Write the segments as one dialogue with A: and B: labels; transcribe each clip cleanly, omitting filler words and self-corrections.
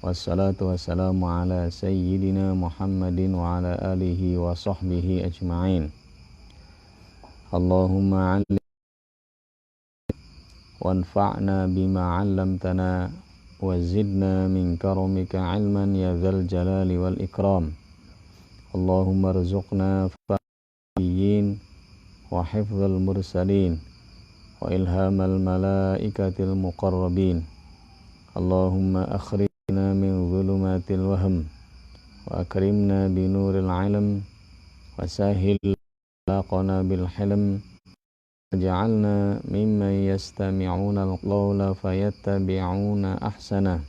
A: wassalatu wassalamu ala sayyidina Muhammadin wa ala alihi wa sahbihi ajma'in. Allahumma allim wanfa'na bima 'allamtana wa zidna min karamika ilman ya dzal jalali wal ikram. Allahumma rzuqna fa'iyyin wa hifdzal mursalin wa ilhamal malaikatil muqarrabin. Allahumma akhrijna min dhulumatil wahm wa akrimna binuril ilm wa sahhil laqana bil hilm waj'alna mimman yastami'una al-qawla fayattabi'una ahsana.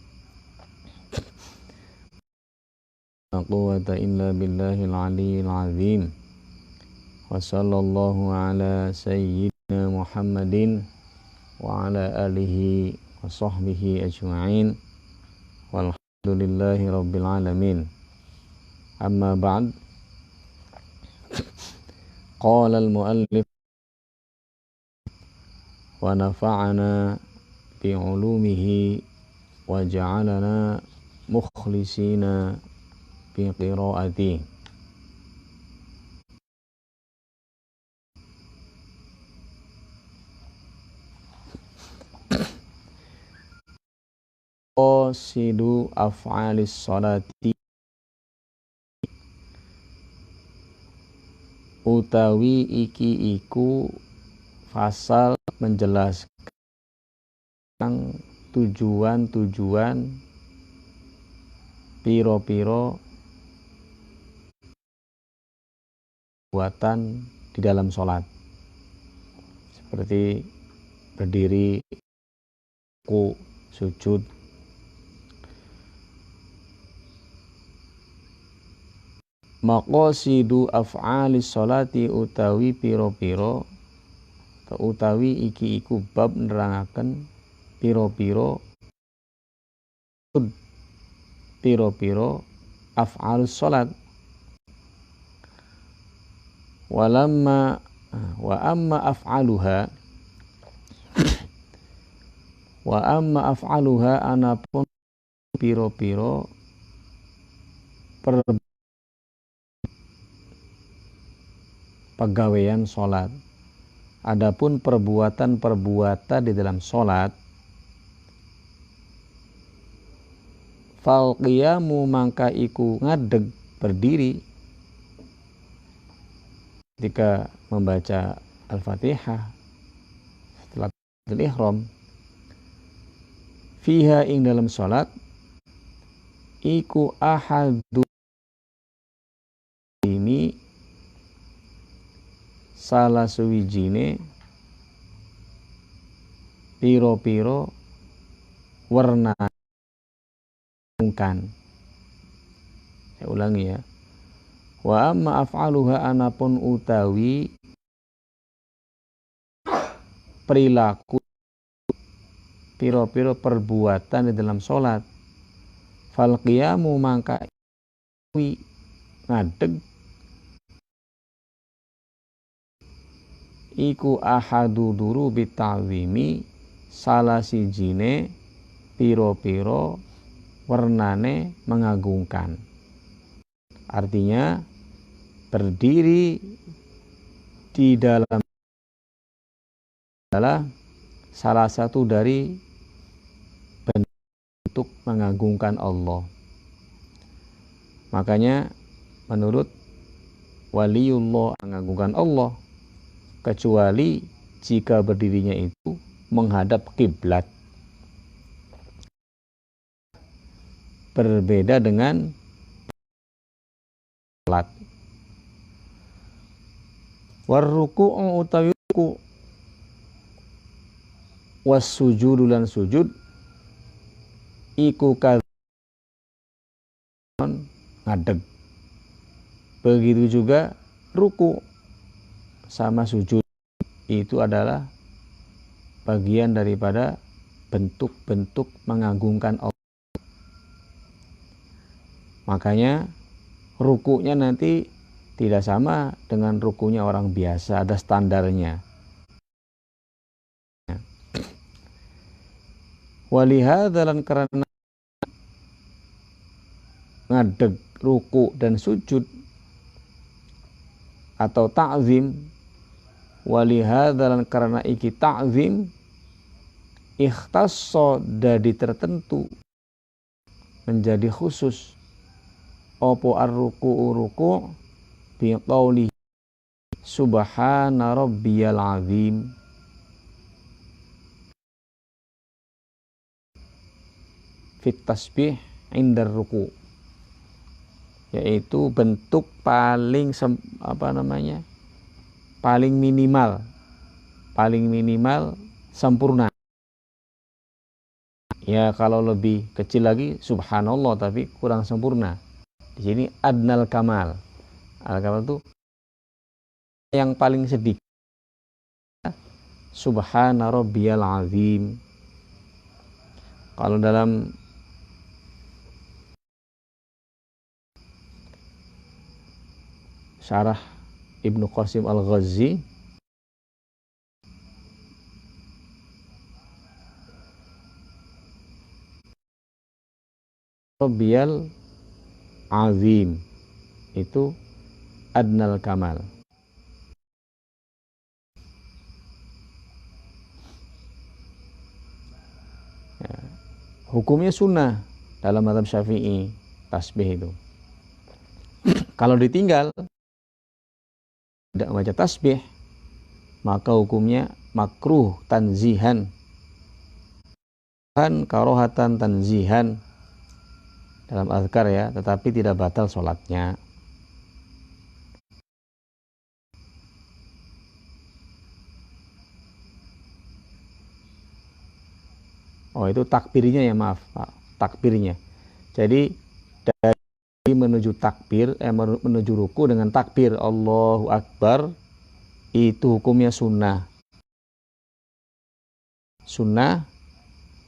A: La quwwata illa billahil aliyyil azim. Wa sallallahu ala sayyidina Muhammadin wa ala alihi wa sahbihi ajma'in. Walhamdulillahi rabbil alamin. Amma ba'd. Qala al-muallif wa nafa'ana bi'ulumihi wa ja'alana mukhlisina bi qiraati. Qasidu af'alis sholati utawi iki iku fasal menjelaskan tujuan-tujuan piro-piro buatan di dalam sholat, seperti berdiri, ruku, sujud. Maqasidu af'alis sholati utawi piro-piro utawi iki iku bab nerangaken piro-piro af'alus sholat. Wa amma af'aluha anapun piro-piro pegawaian sholat. Adapun perbuatan-perbuatan di dalam sholat, fal qiyamu mangka iku ngadeg berdiri ketika membaca Al-Fatihah setelah al-ihram, fiha ing dalam sholat iku ahadu ini salah suwijine piro-piro warna kan. Saya ulangi ya. Wa amma af'aluha anapun utawi perilaku piro-piro perbuatan di dalam sholat, fal qiyamu mangka ngadeg iku ahadu duru bita'zimi salah sijine piro-piro warnane mengagungkan. Artinya berdiri di dalam adalah salah satu dari bentuk mengagungkan Allah. Makanya menurut waliullah mengagungkan Allah, kecuali jika berdirinya itu menghadap kiblat. Berbeda dengan salat. Warruku'u utawi ruku' was-sujudu lan sujud iku ngadeg. Begitu juga ruku' sama sujud itu adalah bagian daripada bentuk-bentuk mengagungkan Allah. Makanya rukunya nanti tidak sama dengan rukunya orang biasa, ada standarnya. Walihadza lan karena ngadeg, ruku dan sujud atau ta'zim, walihadalan karena iki ta'zim ikhtassa dadi tertentu menjadi khusus opo ar-ruku ruku bi qauli subhana rabbiyal azim fit tasbih indar ruku, yaitu bentuk paling paling minimal sempurna. Ya kalau lebih kecil lagi subhanallah, tapi kurang sempurna. Di sini adnal kamal. Al kamal itu yang paling sedikit. Subhana rabbiyal azim. Kalau dalam syarah Ibnu Qasim Al-Ghazi, Rabbiyal azim itu adnal kamal. Ya. Hukumnya sunnah dalam mazhab Syafi'i tasbih itu. Kalau ditinggal tidak membaca tasbih, maka hukumnya makruh tanzihan, karohatan tanzihan dalam azkar ya, tetapi tidak batal sholatnya. Oh itu takbirnya ya, maaf Pak, takbirnya. Jadi dari menuju takbir, menuju ruku dengan takbir Allahu Akbar, itu hukumnya sunnah. Sunnah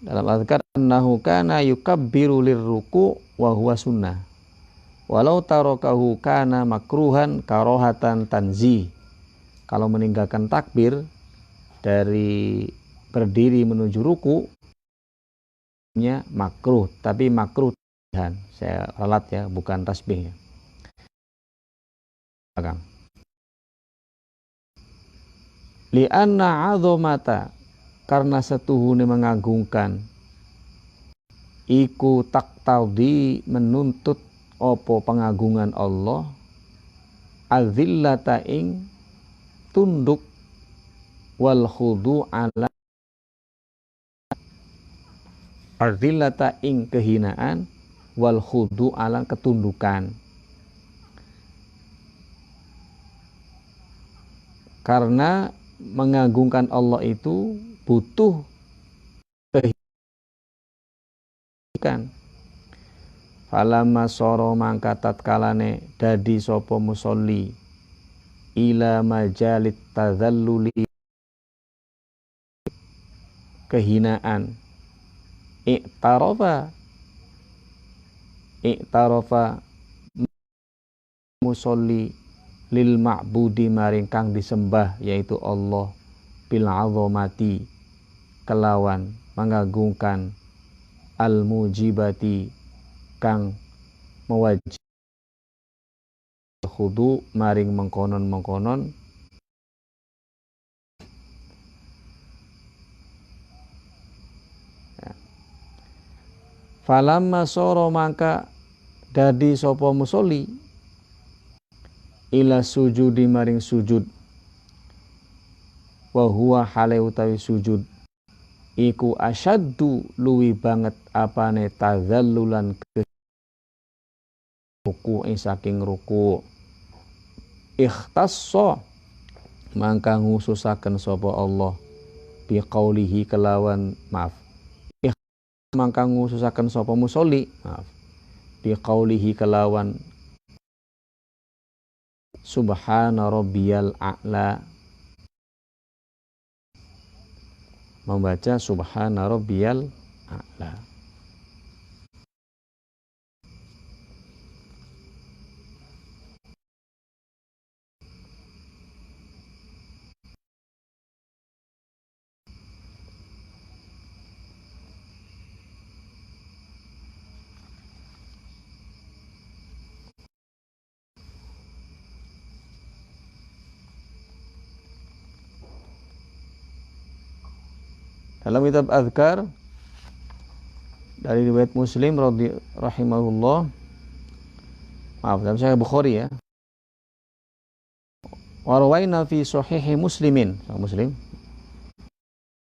A: dalam azkar annahu kana yukabbiru lirruku wa huwa sunnah. Walau tarakahu kana makruhan karohatan tanzih. Kalau meninggalkan takbir dari berdiri menuju ruku nya makruh, tapi makruh saya ralat ya, bukan tasbih ya. Li'anna 'azamata, karena setuhune mengagungkan, iku taqtadi menuntut opo pengagungan Allah, azillata ing tunduk, wal khudu ala azillata ing kehinaan, wal khudu ala ketundukan. Karena mengagungkan Allah itu butuh kehinaan. Falamma soro mangka tatkalane dadi sapa musolli ila majalit tadzalluli kehinaan, i'tarofa musolli lil ma'budi maring kang disembah yaitu Allah, bil azamati kelawan mengagungkan, al mujibati kang mewajib, khudu maring mengkonon ya. Falamma soro mangka dadi sapa musolli ila sujudi maring sujud, wa huwa hale utawi sujud iku asyaddu luwi banget apane tadzallulan ke ruku saking ruku, ikhtassa mangka ngususaken sapa Allah bi qaulihi kelawan mangka ngususaken sapa musolli bi qaulihi kelawan subhana rabbiyal a'la, membaca subhana rabbiyal a'la. Dalam kitab Adzkar dari riwayat Muslim rahimahullah, maaf, dalam Sahih Bukhari ya. Wa rawaina fi sahihi Muslimin, Muslim.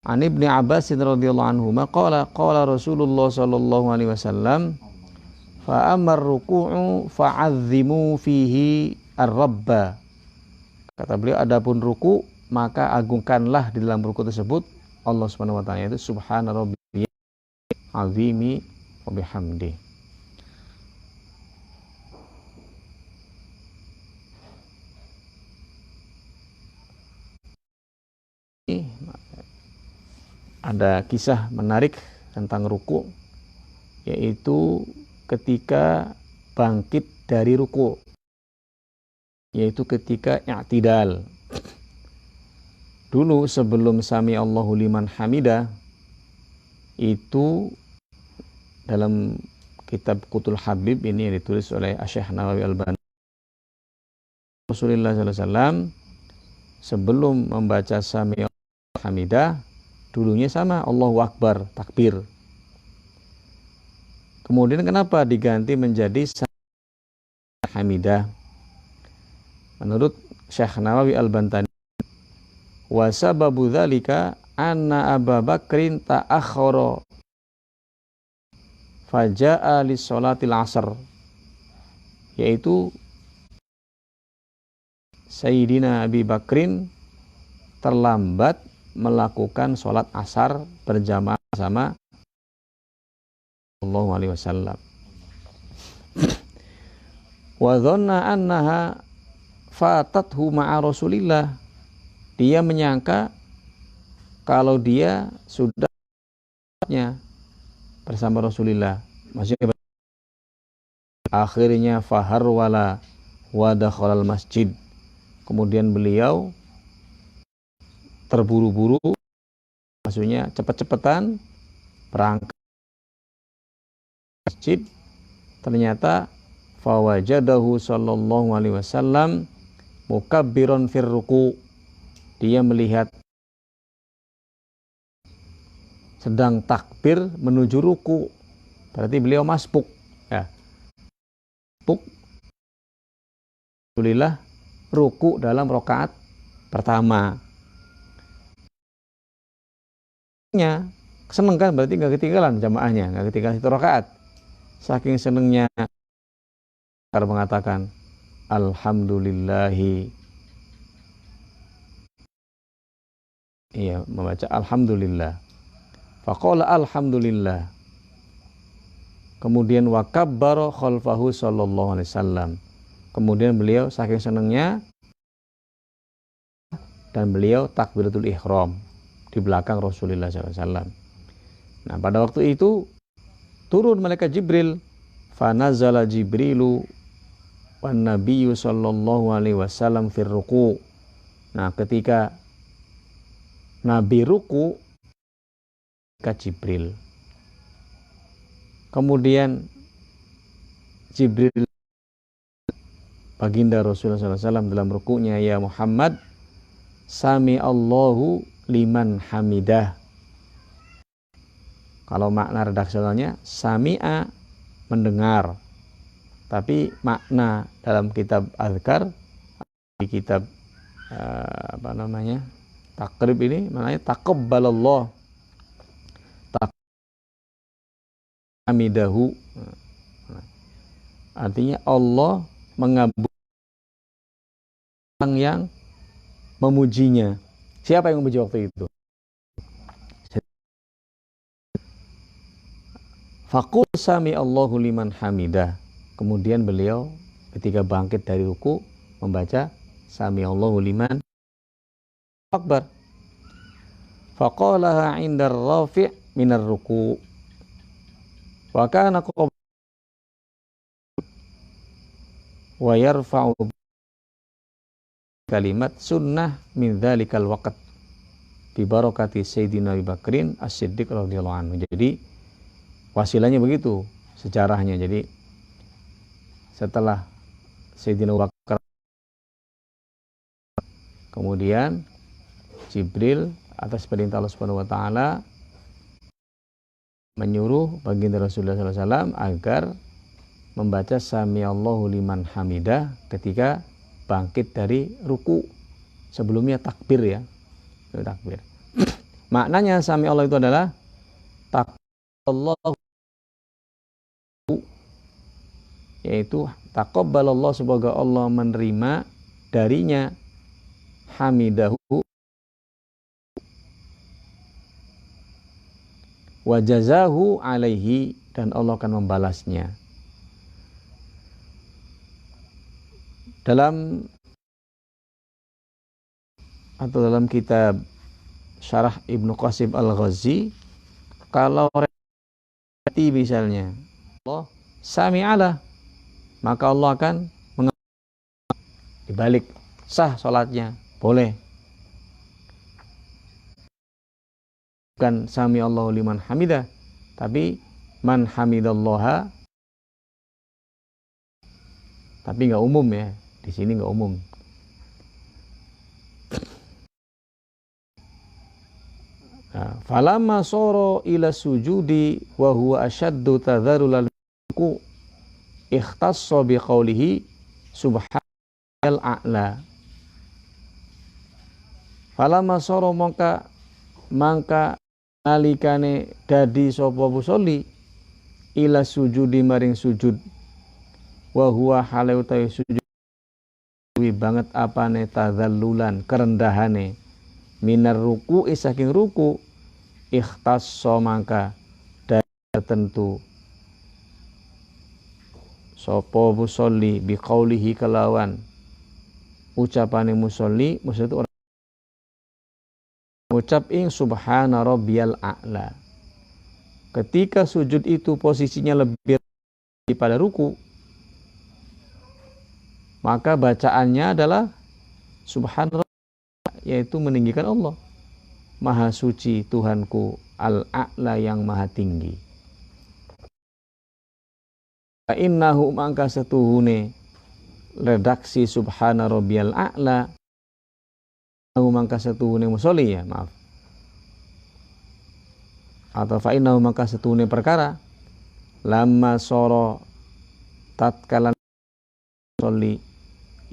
A: An Ibnu Abbas radhiyallahu anhu qala qala Rasulullah sallallahu alaihi wasallam fa amar ruku'u fa'azzimu fihi ar-rabba. Kata beliau, adapun ruku maka agungkanlah di dalam ruku tersebut Allah Subhanahu wa taala, itu subhana rabbiyal azimi wa bihamdi. Ada kisah menarik tentang ruku, yaitu ketika bangkit dari ruku, yaitu ketika i'tidal. Dulu sebelum sami Allahu liman hamidah, itu dalam kitab Qutul Habib ini yang ditulis oleh Syekh Nawawi Albani, Rasulullah SAW sebelum membaca sami Allahu hamidah, dulunya sama Allahu Akbar, takbir. Kemudian kenapa diganti menjadi hamidah? Menurut Syekh Nawawi Al-Bantani, wa sababu dzalika anna Abu Bakrin ta'akhkhara faja'a li sholatil asr, yaitu Sayyidina Abi Bakrin terlambat melakukan sholat asar berjamaah sama Sallallahu alaihi wasallam. Wa dhanna annaha fatathu ma'a Rasulillah, dia menyangka kalau dia sudah bersama Rasulullah, maksudnya akhirnya faharwala wa dakhalal masjid, kemudian beliau terburu-buru, maksudnya cepat-cepatan berangkat masjid. Ternyata fawajadahu sallallahu alaihi wasallam mukabbiran fir ruku, dia melihat sedang takbir menuju ruku, berarti beliau masbuk ya. Masbuk Alhamdulillah ruku dalam rakaat pertama. Seneng kan, berarti nggak ketinggalan jamaahnya, nggak ketinggalan satu rakaat. Saking senengnya mengatakan alhamdulillahi, iya, membaca alhamdulillah. Faqala alhamdulillah. Kemudian wa kabbara khalfahu sallallahu alaihi wasallam. Kemudian beliau saking senengnya dan beliau takbiratul ihram di belakang Rasulullah SAW. Nah, pada waktu itu turun malaikat Jibril, fanazala Jibrilu wan nabiyyu sallallahu alaihi wasallam fir ruku. Nah, ketika Nabi ruku, malaikat Jibril. Kemudian Jibril baginda Rasulullah SAW dalam rukunya, ya Muhammad, sami Allahu liman hamidah. Kalau makna redaksionalnya sami'a, mendengar. Tapi makna dalam kitab Adzkar, di kitab Takrib ini maknanya taqabbalallah hamidahu. Artinya Allah mengabulkan orang yang memujinya. Siapa yang memuji waktu itu? Faqul sami Allahu liman hamidah. Kemudian beliau ketika bangkit dari ruku membaca sami Allahu liman akbar. Faqalaha 'inda ar-rafi' minar ruku. Wa kana wa yarfa'u kalimat sunnah min dzalikal waqt bi barakati Sayyidina Abu Bakrin As-Siddiq radhiyallahu anhu. Jadi wasilahnya begitu sejarahnya. Jadi setelah Sayyidina Abu Bakar, kemudian Jibril atas perintah Allah Subhanahu wa taala menyuruh baginda Rasulullah SAW agar membaca Samiallahu liman hamidah ketika bangkit dari ruku. Sebelumnya takbir ya. Takbir. Maknanya Samiallahu itu adalah taqabbalallahu, yaitu taqabbalallahu, semoga Allah menerima darinya hamidahu wa jazahu alaihi, dan Allah akan membalasnya. Dalam kitab Syarah Ibnu Qasim Al-Ghazi, kalau reti misalnya Allah sami'alah, maka Allah akan dibalik sah sholatnya, boleh. Bukan sami Allahu liman hamidah, tapi man hamidallaha, tapi nggak umum ya, di sini nggak umum. Nah, falamma soro ila sujudi wa huwa asyaddu tadharulal ruku ikhtassa bi qawlihi subhanal a'la. Falamma soro mangka nalikane dadi sapa musolli ila sujudi maring sujud, wa huwa hale utawi sujud banget apane tadzallulan kerendahane minar ruku saking ruku ikhtassa mangka tertentu sapa musolli bi qaulihi kelawan ucapane musolli, maksud orang ucap ing subhana rabbiyal a'la. Ketika sujud itu posisinya lebih daripada ruku, maka bacaannya adalah subhana rabbiyal, yaitu meninggikan Allah. Maha suci Tuhanku al-a'la, yang maha tinggi. Fa innahu mangka setuhune redaksi subhana rabbiyal a'la, mangka setuhune musolli ya, maaf, atau fa innahu mangka setuhune perkara lamma soro tatkala musolli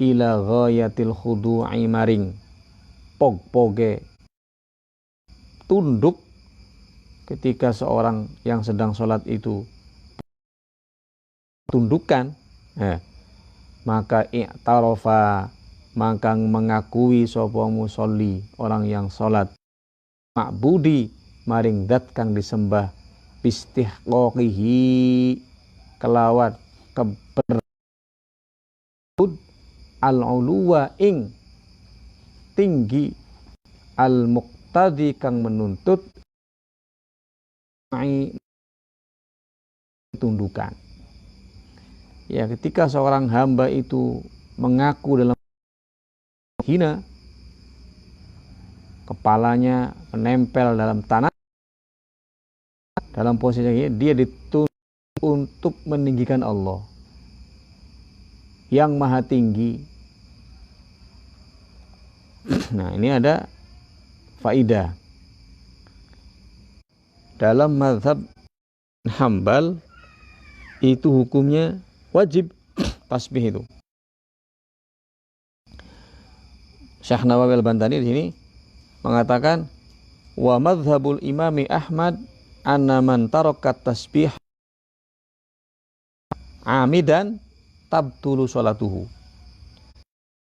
A: ila ghayatil khudu'i maring pog-poge tunduk, ketika seorang yang sedang sholat itu tundukan, maka i'tarofa maka mengakui sapa musolli, orang yang sholat, ma'budi maring dat kang disembah, bistihqaqihi kelawat keber al-uluwa ing tinggi, al-muqtadi kang menuntut tundukan. Ya, ketika seorang hamba itu mengaku dalam hina, kepalanya menempel dalam tanah, dalam posisi dia dituntut untuk meninggikan Allah yang maha tinggi. Nah, ini ada faidah. Dalam mazhab Hambal itu hukumnya wajib tasbih itu. Syekh Nawawi Al-Bantani di sini mengatakan wa madhabul imami Ahmad anna man taraka tasbih amidan tabtulu sholatuhu.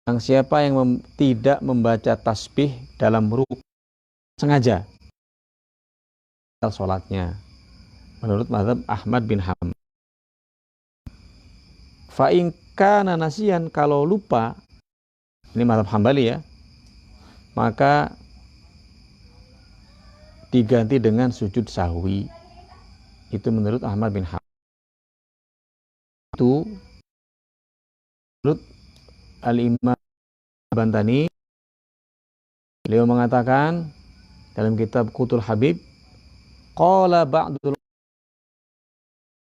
A: Yang siapa yang tidak membaca tasbih dalam ruku sengaja, salatnya, menurut mazhab Ahmad bin Hanbal. Fa in kana nasiyan, kalau lupa, ini mazhab Hambali ya, maka diganti dengan sujud sahwi. Itu menurut Ahmad bin Hanbal. Itu menurut Al-Imam Bantani, beliau mengatakan dalam kitab Qutul Habib, qala ba'dul,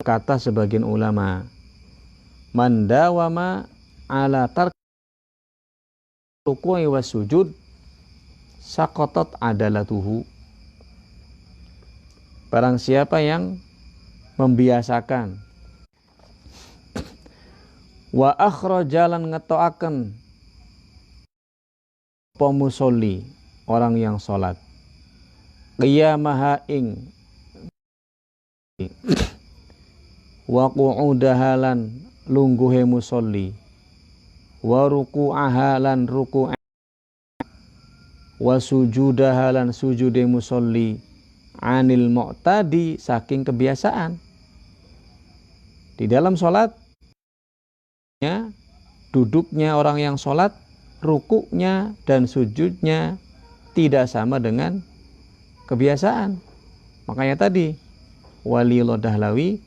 A: kata sebagian ulama, man dawama ala tark ruku'i was sujud saqatat adalatuhu. Barang siapa yang membiasakan wa akhrajalan ngetoaken pemusolli, orang yang sholat, qiyamaha ing wa qu'udahalan lungguhe musolli, wa ruku'ahalan ruku' wa sujudahalan sujude musolli, anil mu'tadi saking kebiasaan. Di dalam sholatnya, duduknya orang yang sholat, rukuknya dan sujudnya tidak sama dengan kebiasaan. Makanya tadi Waliyullah Dahlawi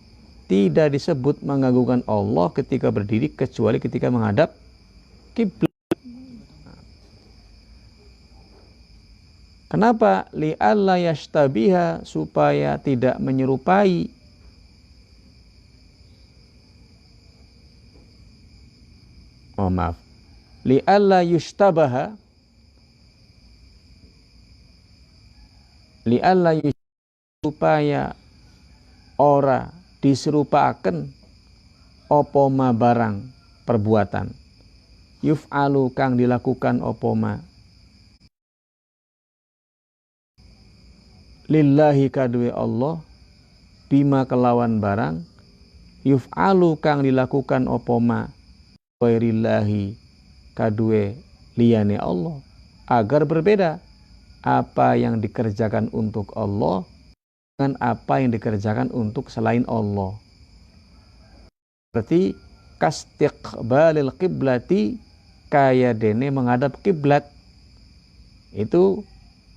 A: tidak disebut mengagungkan Allah ketika berdiri kecuali ketika menghadap kiblat. Kenapa? Li'alla yashtabiha, supaya tidak menyerupai. Oh maaf. Li'alla yushtabaha. Li'alla yushtabaha, supaya ora diserupaken opo ma barang perbuatan. Yuf'alu kang dilakukan opo ma. Lillahi kadue Allah, bima kelawan barang, yuf'alu kang dilakukan opo ma wairillahi kadue liyane Allah, agar berbeda apa yang dikerjakan untuk Allah dengan apa yang dikerjakan untuk selain Allah. Berarti kastiqbalil qiblati, kaya dene menghadap kiblat. Itu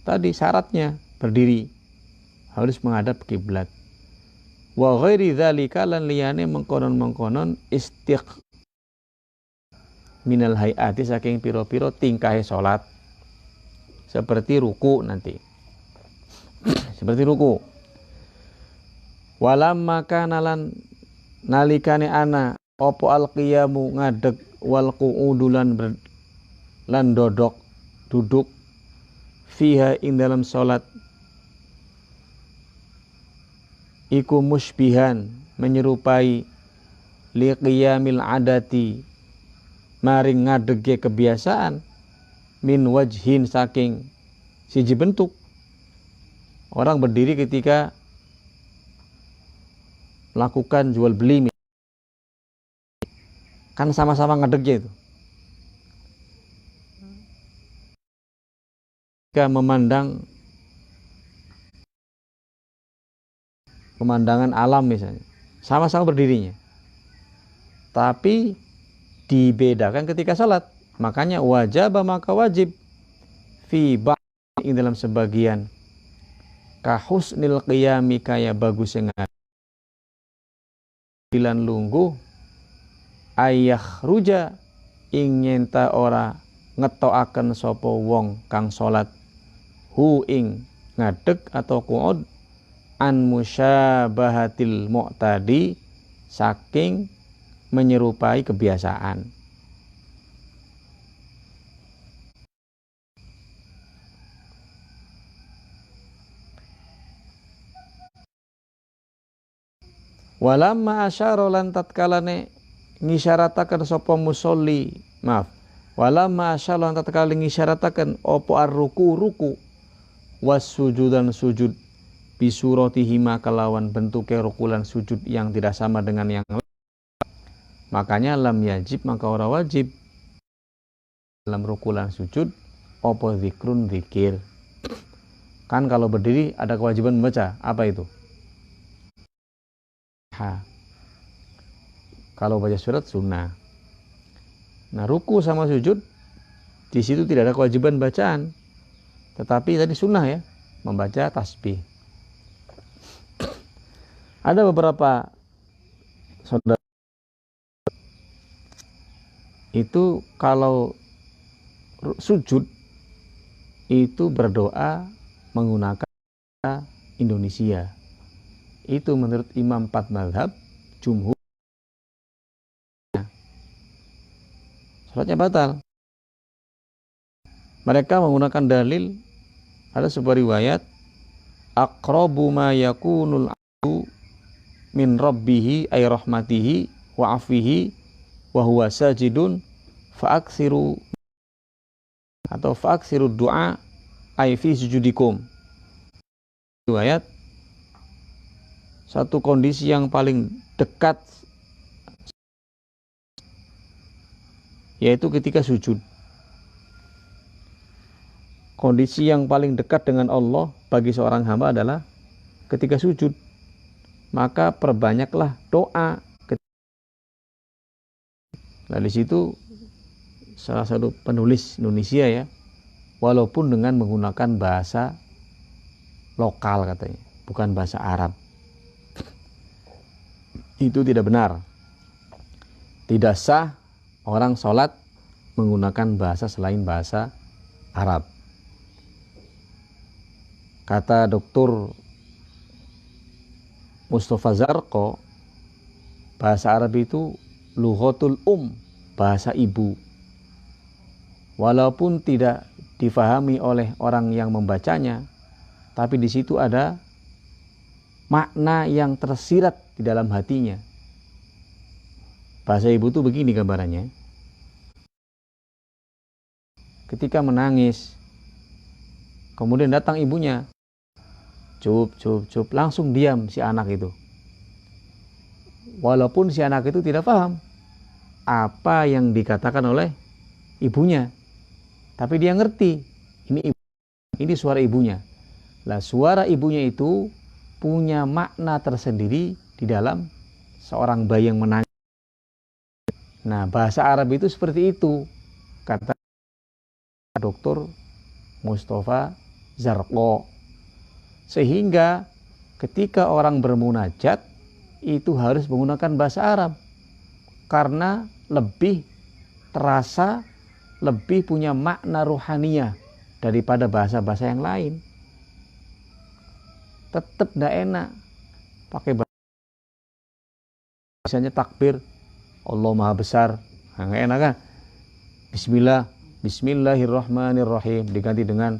A: tadi syaratnya berdiri harus menghadap kiblat. Wa ghairi dzalika lan liyane mengkonon-mengkonon minal hayati saking piro-piro tingkahe salat. Seperti ruku nanti. Seperti ruku. Walamma kana lan nalikane ana opo alqiyamu ngadeg wal qu'udulan lan dodok duduk fiha ing dalam salat iku musbihan menyerupai liqiyamil adati maring ngadege kebiasaan min wajhin saking siji bentuk. Orang berdiri ketika melakukan jual beli kan sama-sama ngadege itu. Ketika memandang pemandangan alam misalnya, sama-sama berdirinya, tapi dibedakan ketika salat. Makanya wajib maka wajib fi ba'in dalam sebagian kahusnil qiyami kaya bagus bilan lungguh ayah ruja ing nyenta ora ngetoaken sopo wong kang salat hu ing ngadeg atau qu'ud an musyabahatil mu'tadi saking menyerupai kebiasaan. Walamma asyara lan tatkalane ngisyarataken sapa musolli, walamma asyara lan tatkala ngisyarataken apa ar-ruku was sujudan sujud bisuratihima kelawan bentuke rukulan sujud yang tidak sama dengan yang lain. Makanya lam yajib maka ora wajib dalam rukulan sujud apa zikrun zikir. Kan kalau berdiri ada kewajiban membaca, apa itu? Kalau baca surat sunnah. Nah, ruku sama sujud di situ tidak ada kewajiban bacaan, tetapi tadi sunnah ya, membaca tasbih. Ada beberapa saudara itu kalau sujud itu berdoa menggunakan Indonesia. Itu menurut Imam 4 mazhab jumhur salatnya batal. Mereka menggunakan dalil, ada sebuah riwayat aqrabu ma yakunul 'abdu min rabbihi ay rahmatihi wa afihi wa huwa sajidun fa'aksiru atau fa'aksiru du'a ay fi sujudikum. Ayat, satu kondisi yang paling dekat yaitu ketika sujud. Kondisi yang paling dekat dengan Allah bagi seorang hamba adalah ketika sujud. Maka perbanyaklah doa. Nah, di situ salah satu penulis Indonesia ya, walaupun dengan menggunakan bahasa lokal katanya, bukan bahasa Arab. Itu tidak benar. Tidak sah orang sholat menggunakan bahasa selain bahasa Arab. Kata Dr. Mustafa Zarko, bahasa Arab itu lughatul bahasa ibu. Walaupun tidak difahami oleh orang yang membacanya, tapi di situ ada makna yang tersirat di dalam hatinya. Bahasa ibu itu begini gambarannya. Ketika menangis, kemudian datang ibunya, cup, langsung diam si anak itu. Walaupun si anak itu tidak paham apa yang dikatakan oleh ibunya, tapi dia ngerti ini suara ibunya. Lah, suara ibunya itu punya makna tersendiri di dalam seorang bayi yang menangis. Nah, bahasa Arab itu seperti itu, kata Dr. Mustafa Zarko. Sehingga ketika orang bermunajat itu harus menggunakan bahasa Arab, karena lebih terasa, lebih punya makna ruhaniyah daripada bahasa-bahasa yang lain. Tetap tidak enak pakai bahasa, misalnya takbir Allah Maha Besar, nggak enak kan? Bismillahirrahmanirrahim diganti dengan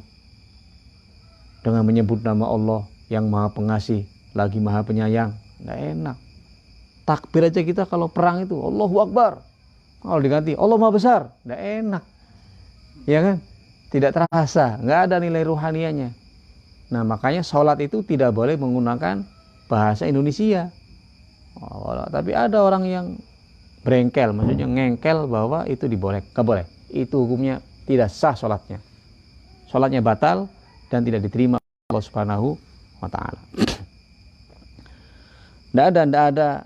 A: menyebut nama Allah yang Maha Pengasih lagi Maha Penyayang. Nggak enak. Takbir aja kita kalau perang itu Allahu Akbar, kalau diganti Allah Maha Besar, nggak enak, ya kan? Tidak terasa, nggak ada nilai ruhanianya. Nah, makanya sholat itu tidak boleh menggunakan bahasa Indonesia. Tapi ada orang yang berengkel, maksudnya ngengkel bahwa itu nggak boleh. Itu hukumnya tidak sah sholatnya. Sholatnya batal dan tidak diterima Allah Subhanahu wa Ta'ala. Tidak ada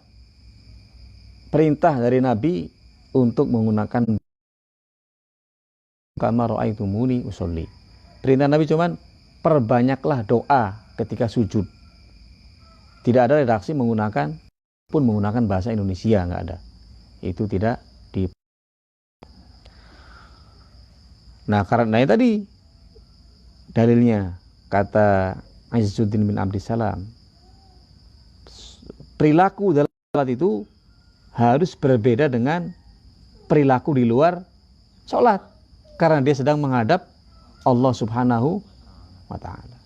A: perintah dari Nabi untuk menggunakan kama ra'aitumuni usolli. Perintah Nabi cuman perbanyaklah doa ketika sujud. Tidak ada redaksi menggunakan bahasa Indonesia, nggak ada. Itu tidak di. Nah, karena tadi dalilnya kata Izzuddin bin Abdissalam, perilaku dalam sholat itu harus berbeda dengan perilaku di luar sholat, karena dia sedang menghadap Allah Subhanahu wa Ta'ala.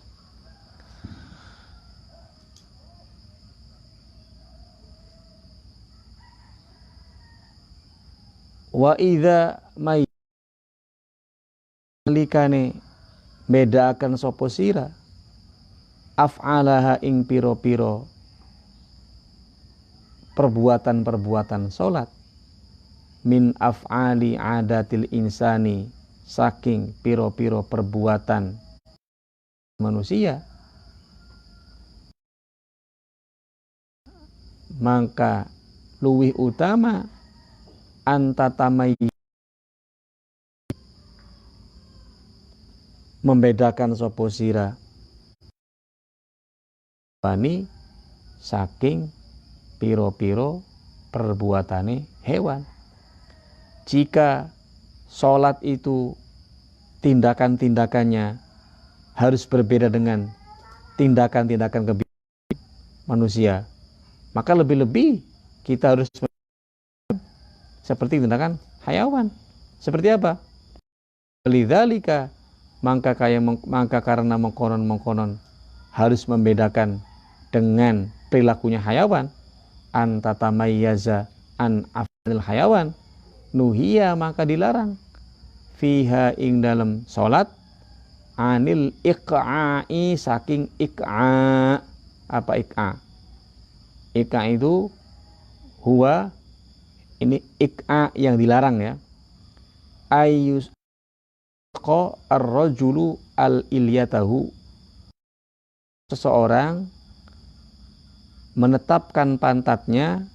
A: Wa idza malikane bedakan sapa sira af'alaha ing piro-piro perbuatan-perbuatan salat min af'ali adatil insani saking piro-piro perbuatan manusia, maka luwih utama antatamai membedakan sapa sira bani saking piro-piro perbuatane hewan. Jika sholat itu tindakan-tindakannya harus berbeda dengan tindakan-tindakan kebiasaan manusia, maka lebih-lebih kita harus seperti tindakan hayawan. Seperti apa? Lidzalika, maka karena mengkonon harus membedakan dengan perilakunya hayawan, antatamayyaza an af'alil hayawan, nuhiya maka dilarang, fiha ing dalam salat, anil iqa'i saking iqa. Apa iqa? Iqa itu huwa, ini iqa yang dilarang ya, ayus ko ar-rajulu al-ilyatahu, seseorang menetapkan pantatnya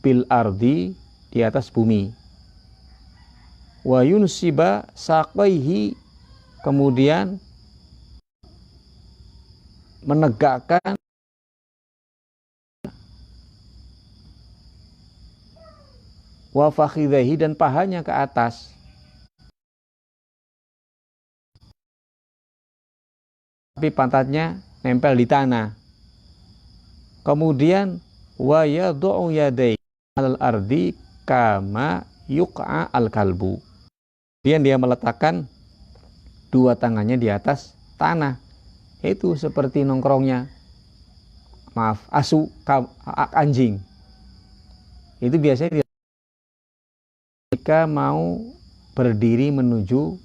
A: bil ardi, di atas bumi, wa yunsiba saqaihi, kemudian menegakkan wa fakhidhahi, dan pahanya ke atas, tapi pantatnya nempel di tanah. Kemudian wa yad'u yadayhi al ardi kama yuqa al kalbu, kemudian dia meletakkan dua tangannya di atas tanah, itu seperti nongkrongnya anjing. Itu biasanya jika mau berdiri menuju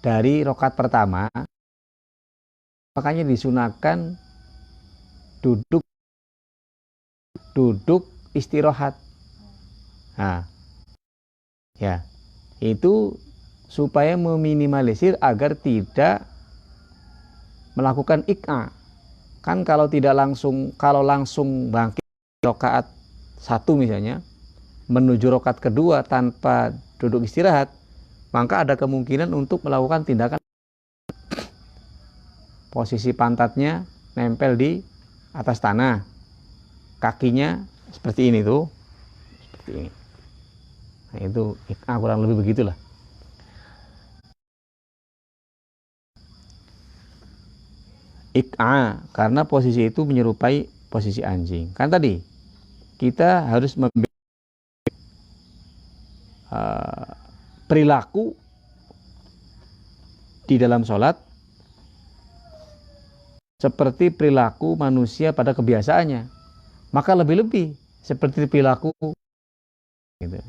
A: dari rakaat pertama, makanya disunahkan duduk istirahat. Nah, ya, itu supaya meminimalisir agar tidak melakukan iqa. Kan kalau langsung bangkit rakaat 1 misalnya, menuju rakaat kedua tanpa duduk istirahat, maka ada kemungkinan untuk melakukan tindakan posisi pantatnya nempel di atas tanah, kakinya seperti ini tuh, seperti ini. Nah, itu kurang lebih begitulah. Iqa, karena posisi itu menyerupai posisi anjing. Kan tadi kita harus perilaku di dalam sholat seperti perilaku manusia pada kebiasaannya, maka lebih-lebih seperti perilaku gitu.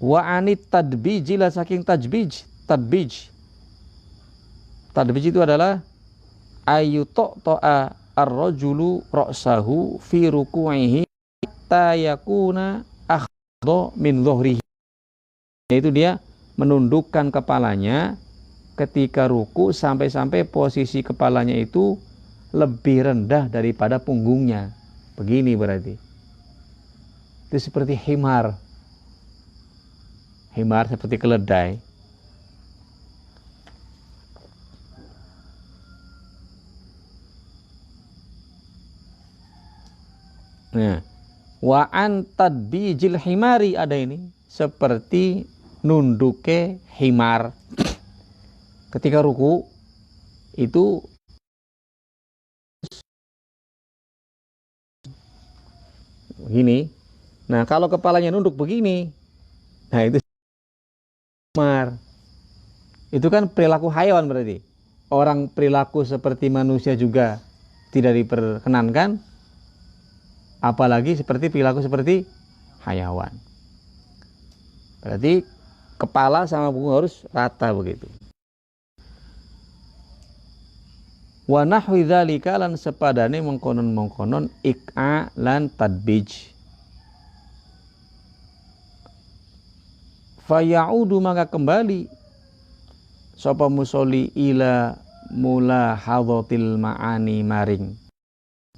A: Wa anit tadbij, la saking tadbij itu adalah ayyuto'a ar-rajulu ra'sahu fi ruku'ihi hatta yakuna akhdo min dhuhrihi, yaitu dia menundukkan kepalanya ketika ruku sampai-sampai posisi kepalanya itu lebih rendah daripada punggungnya. Begini berarti. Itu seperti himar seperti keledai. Nah, wa an tadbijil himari, ada ini seperti nunduke himar ketika ruku itu begini. Nah, kalau kepalanya nunduk begini, nah itu himar. Itu kan perilaku hayawan berarti. Orang perilaku seperti manusia juga tidak diperkenankan, apalagi seperti perilaku seperti hayawan. Berarti kepala sama punggung harus rata begitu. Wa nahwi dzalika, lan sepadane mengkonon-mengkonon iqa lan tadbij. Fa ya'udu, maka kembali sapa musolli ila mulahadhatil ma'ani, maring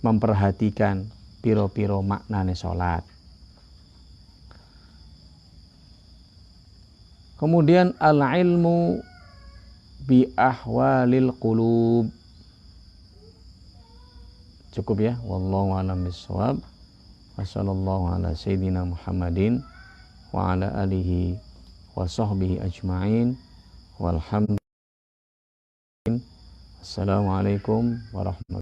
A: memperhatikan piro-piro maknane salat. Kemudian al-ilmu bi ahwalil qulub. Cukup ya, wallahu a'lam bishawab. Wassallallahu ala sayyidina Muhammadin wa ala alihi wa sahbihi ajma'in. Walhamdulillah. Assalamualaikum warahmatullahi wabarakatuh.